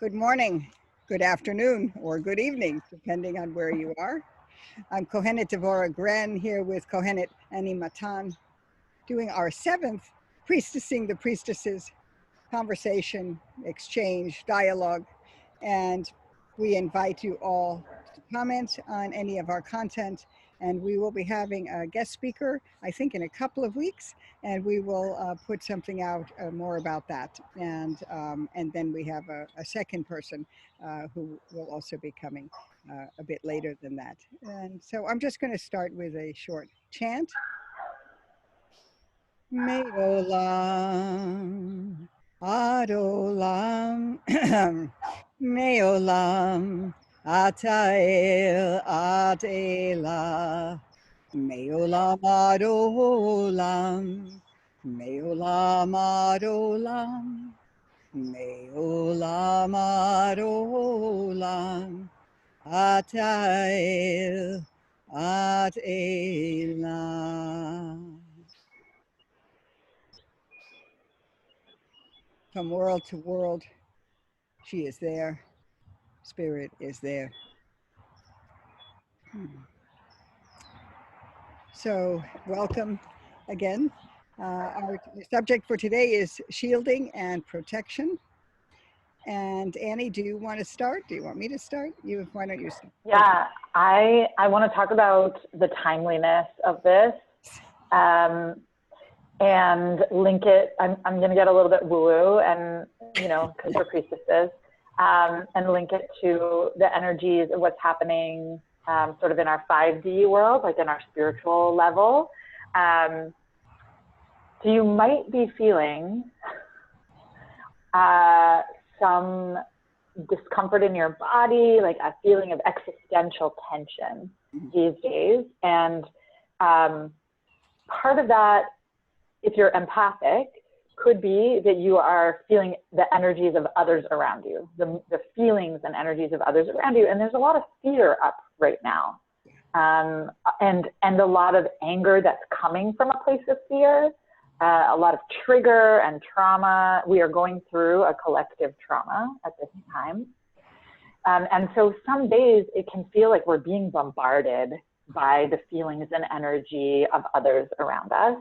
Good morning, good afternoon, or good evening, depending on where you are. I'm Kohenet Grenn here with Kohenet Matan, doing our 7th Priestessing the Priestesses conversation, exchange, dialogue, and we invite you all to comment on any of our content, and we will be having a guest speaker, I think in a couple of weeks, and we will put something out more about that. And then we have a second person who will also be coming a bit later than that. And so I'm just going to start with a short chant. Me'olam ad olam, me'olam ata el ad elah, me'olam ad olam, me'olam ad olam, me'olam ad olam, ata el ad elah. From world to world, she is there. Spirit is there. So welcome again. Our subject for today is shielding and protection. And Annie, do you want to start? Do you want me to start? Why don't you start? Yeah, I want to talk about the timeliness of this and link it. I'm going to get a little bit woo-woo and, because we're priestesses, and link it to the energies of what's happening sort of in our 5D world, like in our spiritual level. So you might be feeling some discomfort in your body, like a feeling of existential tension these days. And part of that, if you're empathic, could be that you are feeling the energies of others around you, the feelings and energies of others around you. And there's a lot of fear up right now. And a lot of anger that's coming from a place of fear, a lot of trigger and trauma. We are going through a collective trauma at this time. And so some days it can feel like we're being bombarded by the feelings and energy of others around us.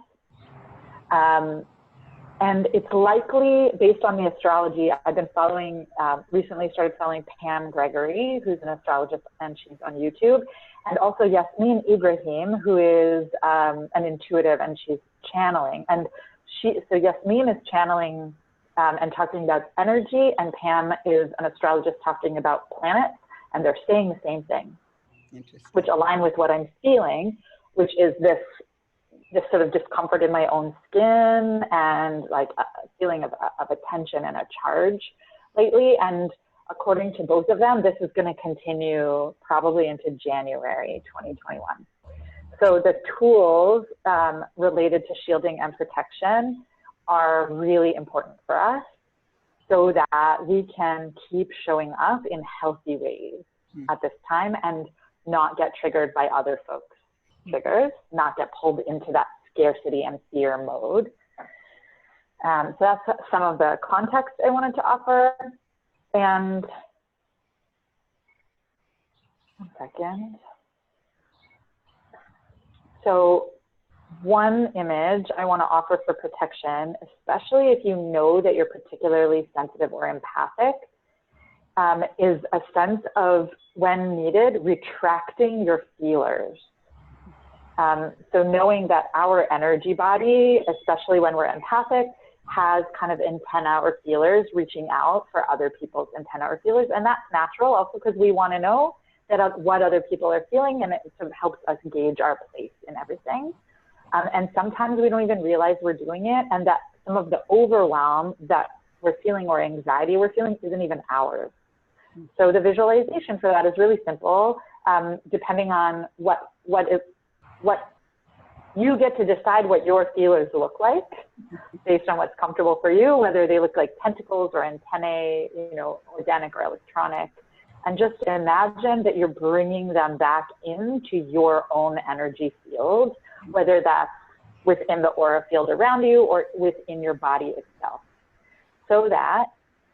And it's likely, based on the astrology, I've been following, recently started following Pam Gregory, who's an astrologist, and she's on YouTube, and also Yasmin Ibrahim, who is an intuitive, and she's channeling. And so Yasmin is channeling and talking about energy, and Pam is an astrologist talking about planets, and they're saying the same thing, which align with what I'm feeling, which is this sort of discomfort in my own skin and like a feeling of a tension and a charge lately. And according to both of them, this is going to continue probably into January 2021. So the tools related to shielding and protection are really important for us so that we can keep showing up in healthy ways at this time and not get triggered by other folks' triggers, not get pulled into that scarcity and fear mode. So that's some of the context I wanted to offer. And one second. So one image I want to offer for protection, especially if you know that you're particularly sensitive or empathic, is a sense of, when needed, retracting your feelers. So knowing that our energy body, especially when we're empathic, has kind of antenna or feelers reaching out for other people's antenna or feelers. And that's natural also because we want to know that what other people are feeling, and it sort of helps us gauge our place in everything. And sometimes we don't even realize we're doing it, and that some of the overwhelm that we're feeling or anxiety we're feeling isn't even ours. So the visualization for that is really simple, depending on what you get to decide what your feelers look like based on what's comfortable for you, whether they look like tentacles or antennae, organic or electronic. And just imagine that you're bringing them back into your own energy field, whether that's within the aura field around you or within your body itself, so that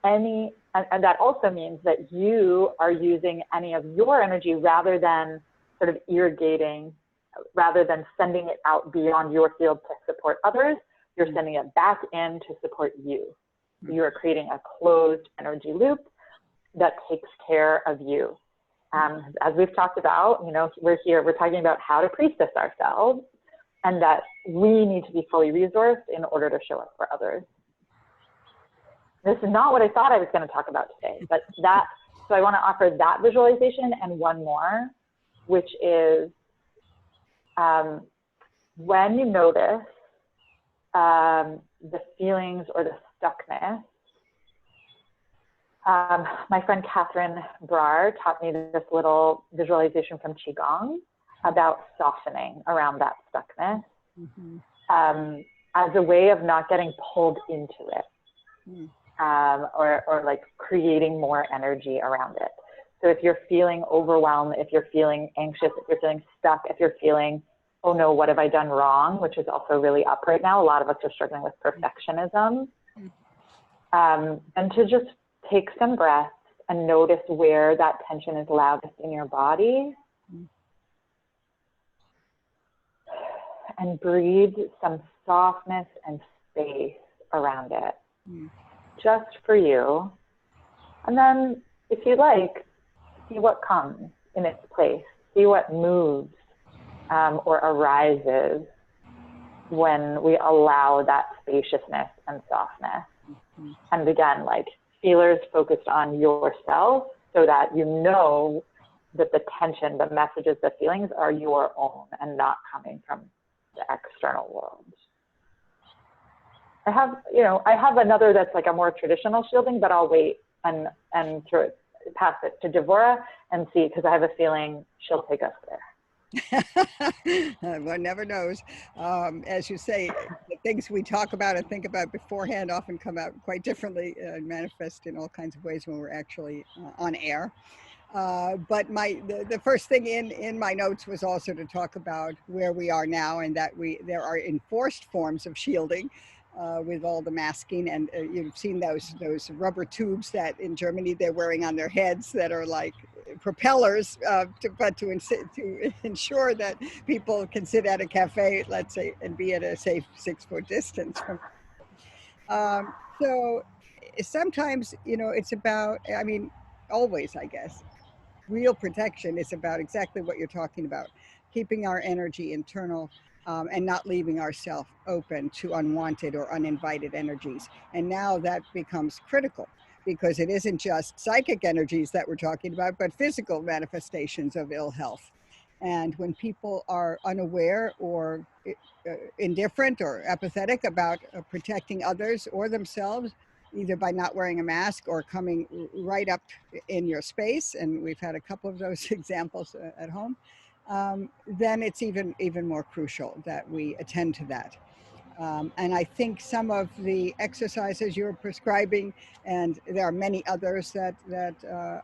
any and that also means that you are using any of your energy rather than sort of irrigating, rather than sending it out beyond your field to support others, you're sending it back in to support you. You are creating a closed energy loop that takes care of you. As we've talked about, you know, we're talking about how to priestess ourselves, and that we need to be fully resourced in order to show up for others. This is not what I thought I was going to talk about today, but so I want to offer that visualization and one more, which is when you notice the feelings or the stuckness. My friend Catherine Brar taught me this little visualization from Qigong about softening around that stuckness as a way of not getting pulled into it. Or like creating more energy around it. So if you're feeling overwhelmed, if you're feeling anxious, if you're feeling stuck, if you're feeling, oh no, what have I done wrong? Which is also really up right now. A lot of us are struggling with perfectionism. And to just take some breaths and notice where that tension is loudest in your body. And breathe some softness and space around it. Just for you. And then, if you like, see what comes in its place. See what moves or arises when we allow that spaciousness and softness. And again, like feelers focused on yourself so that you know that the tension, the messages, the feelings are your own and not coming from the external world. I have another that's like a more traditional shielding, but I'll wait and pass it to Devora and see, because I have a feeling she'll take us there. One never knows. As you say, the things we talk about and think about beforehand often come out quite differently and manifest in all kinds of ways when we're actually on air. But the first thing in my notes was also to talk about where we are now, and that there are enforced forms of shielding with all the masking, and you've seen those rubber tubes that in Germany they're wearing on their heads that are like propellers, to ensure that people can sit at a cafe, let's say, and be at a safe 6-foot distance from. So sometimes, you know, it's about, I mean, always, I guess, real protection is about exactly what you're talking about, keeping our energy internal and not leaving ourselves open to unwanted or uninvited energies. And now that becomes critical, because it isn't just psychic energies that we're talking about, but physical manifestations of ill health. And when people are unaware or indifferent or apathetic about protecting others or themselves, either by not wearing a mask or coming right up in your space, and we've had a couple of those examples at home, then it's even more crucial that we attend to that. And I think some of the exercises you're prescribing, and there are many others that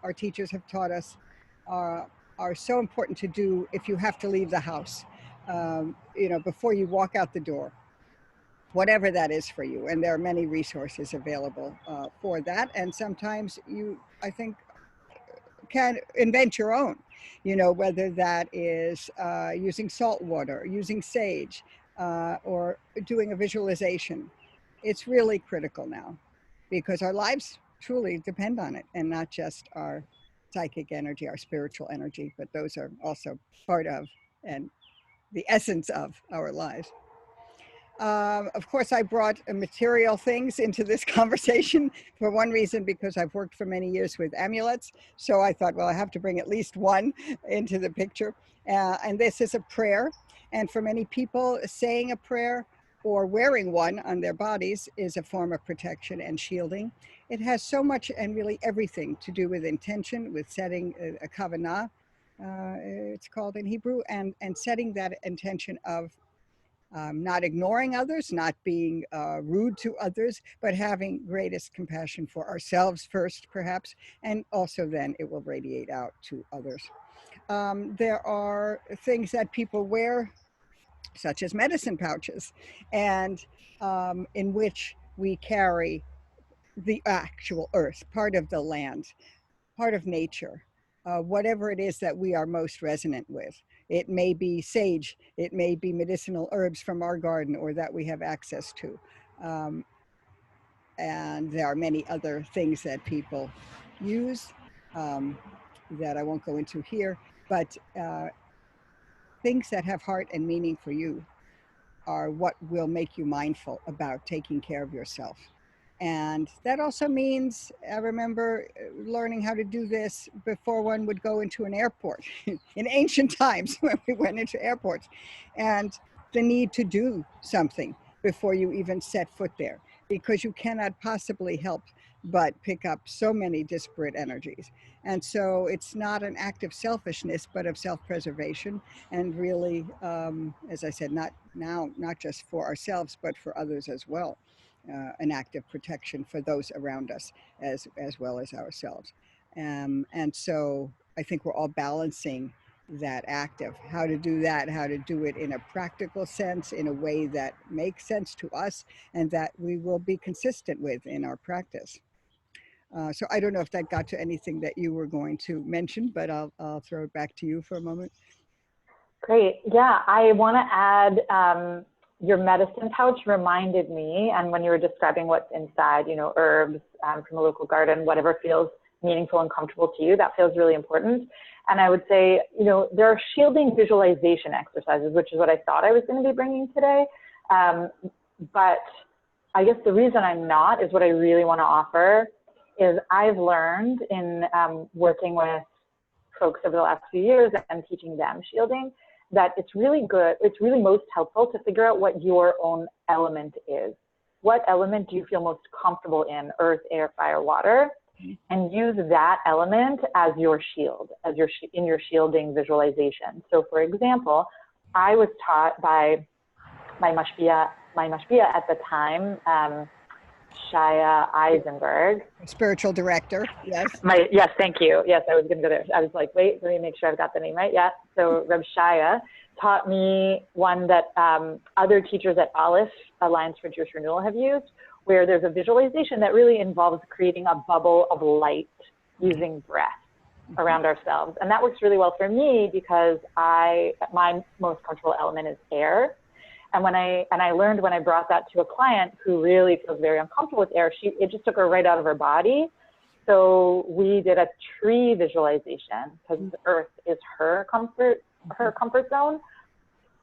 our teachers have taught us, are so important to do if you have to leave the house, you know, before you walk out the door, whatever that is for you. And there are many resources available for that. And sometimes you, I think, can invent your own, you know, whether that is using salt water, using sage, or doing a visualization. It's really critical now, because our lives truly depend on it, and not just our psychic energy, our spiritual energy, but those are also part of and the essence of our lives. Of course, I brought material things into this conversation for one reason, because I've worked for many years with amulets. So I thought, well, I have to bring at least one into the picture. And this is a prayer. And for many people, saying a prayer or wearing one on their bodies is a form of protection and shielding. It has so much and really everything to do with intention, with setting a kavanah, it's called in Hebrew, and setting that intention of not ignoring others, not being rude to others, but having greatest compassion for ourselves first, perhaps, and also then it will radiate out to others. There are things that people wear, such as medicine pouches, and in which we carry the actual earth, part of the land, part of nature, whatever it is that we are most resonant with. It may be sage, it may be medicinal herbs from our garden or that we have access to. Um, and there are many other things that people use um, that I won't go into here, but things that have heart and meaning for you are what will make you mindful about taking care of yourself. And that also means, I remember learning how to do this before one would go into an airport in ancient times when we went into airports, and the need to do something before you even set foot there, because you cannot possibly help but pick up so many disparate energies. And so it's not an act of selfishness, but of self-preservation, and really, as I said, not just for ourselves, but for others as well. An act of protection for those around us as well as ourselves. And so I think we're all balancing that act of how to do that, how to do it in a practical sense, in a way that makes sense to us and that we will be consistent with in our practice. So I don't know if that got to anything that you were going to mention, but I'll throw it back to you for a moment. Great. Yeah, I want to add your medicine pouch reminded me, and when you were describing what's inside, you know, herbs from a local garden, whatever feels meaningful and comfortable to you, that feels really important. And I would say, you know, there are shielding visualization exercises, which is what I thought I was going to be bringing today. But I guess the reason I'm not is what I really want to offer is I've learned in working with folks over the last few years and teaching them shielding, that it's really good, it's really most helpful to figure out what your own element is. What element do you feel most comfortable in, earth, air, fire, water, and use that element as your shield, as in your shielding visualization. So for example, I was taught by my mashpia at the time, Shaya Eisenberg. Spiritual director, yes. Yes, thank you. Yes, I was going to go there. I was like, wait, let me make sure I've got the name right. Yeah. So Reb Shaya taught me one that other teachers at Aleph, Alliance for Jewish Renewal, have used, where there's a visualization that really involves creating a bubble of light using breath around ourselves. And that works really well for me because my most comfortable element is air. And I learned when I brought that to a client who really feels very uncomfortable with air, it just took her right out of her body. So we did a tree visualization because the earth is her comfort zone.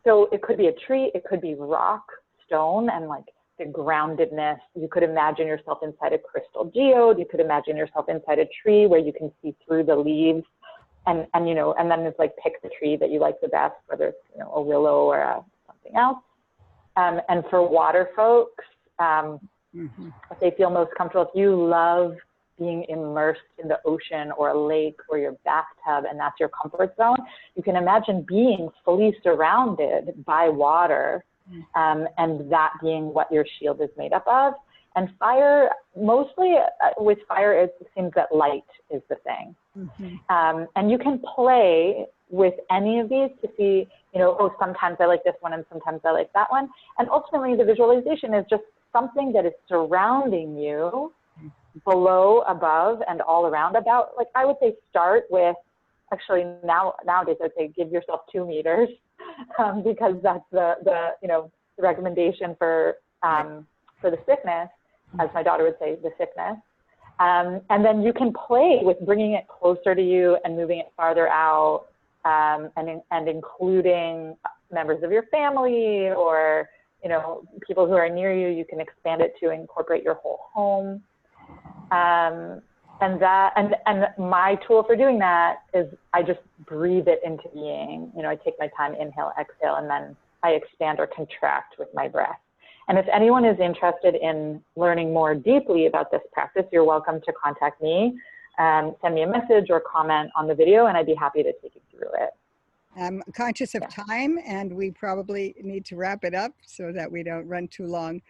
So it could be a tree, it could be rock, stone, and like the groundedness. You could imagine yourself inside a crystal geode. You could imagine yourself inside a tree where you can see through the leaves. And you know, and then it's like pick the tree that you like the best, whether it's, you know, a willow or something else. And for water folks, if they feel most comfortable, if you love being immersed in the ocean or a lake or your bathtub and that's your comfort zone, you can imagine being fully surrounded by water and that being what your shield is made up of. And fire, mostly with fire, it seems that light is the thing. And you can play with any of these to see, you know, oh, sometimes I like this one and sometimes I like that one. And ultimately the visualization is just something that is surrounding you below, above, and all around. About, like, I would say start with, actually nowadays I'd say give yourself 2 meters because that's the you know, the recommendation for the sickness, as my daughter would say, the sickness. And then you can play with bringing it closer to you and moving it farther out, and including members of your family or, you know, people who are near you. You can expand it to incorporate your whole home. And my tool for doing that is I just breathe it into being. You know, I take my time, inhale, exhale, and then I expand or contract with my breath. And if anyone is interested in learning more deeply about this practice, you're welcome to contact me, send me a message or comment on the video, and I'd be happy to take you through it. I'm conscious of time, and we probably need to wrap it up so that we don't run too long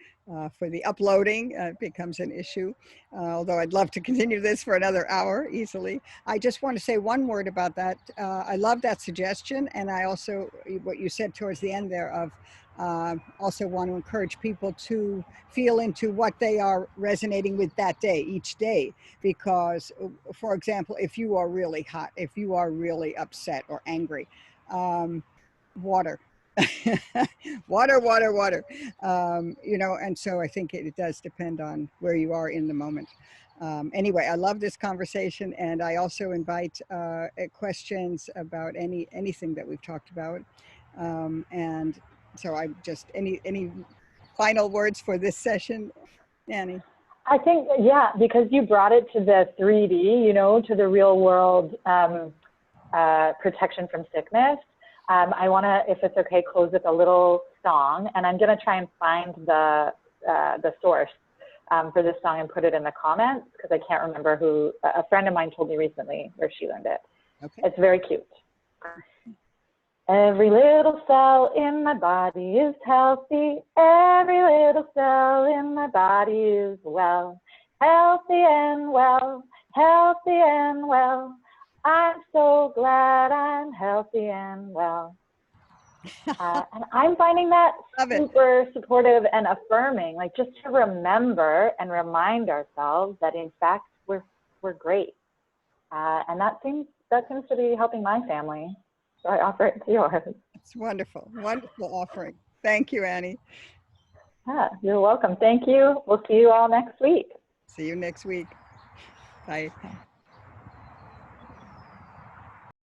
for the uploading. It becomes an issue, although I'd love to continue this for another hour easily. I just want to say one word about that. I love that suggestion, and I also, what you said towards the end there of Also want to encourage people to feel into what they are resonating with that day, each day. Because, for example, if you are really hot, if you are really upset or angry, water. Water, water, water. You know, and so I think it does depend on where you are in the moment. Anyway, I love this conversation, and I also invite questions about anything that we've talked about. And so I just any final words for this session, Annie? I think, yeah, because you brought it to the 3D, you know, to the real world protection from sickness. I want to, if it's okay, close with a little song, and I'm going to try and find the source for this song and put it in the comments, because I can't remember who, a friend of mine told me recently where she learned it. Okay. It's very cute. Every little cell in my body is healthy. Every little cell in my body is well. Healthy and well, healthy and well. I'm so glad I'm healthy and well. And I'm finding that super supportive and affirming, like just to remember and remind ourselves that in fact we're great. And that seems to be helping my family. So I offer it to yours. It's wonderful, wonderful offering. Thank you, Annie. Yeah, you're welcome. Thank you. We'll see you all next week. See you next week. Bye.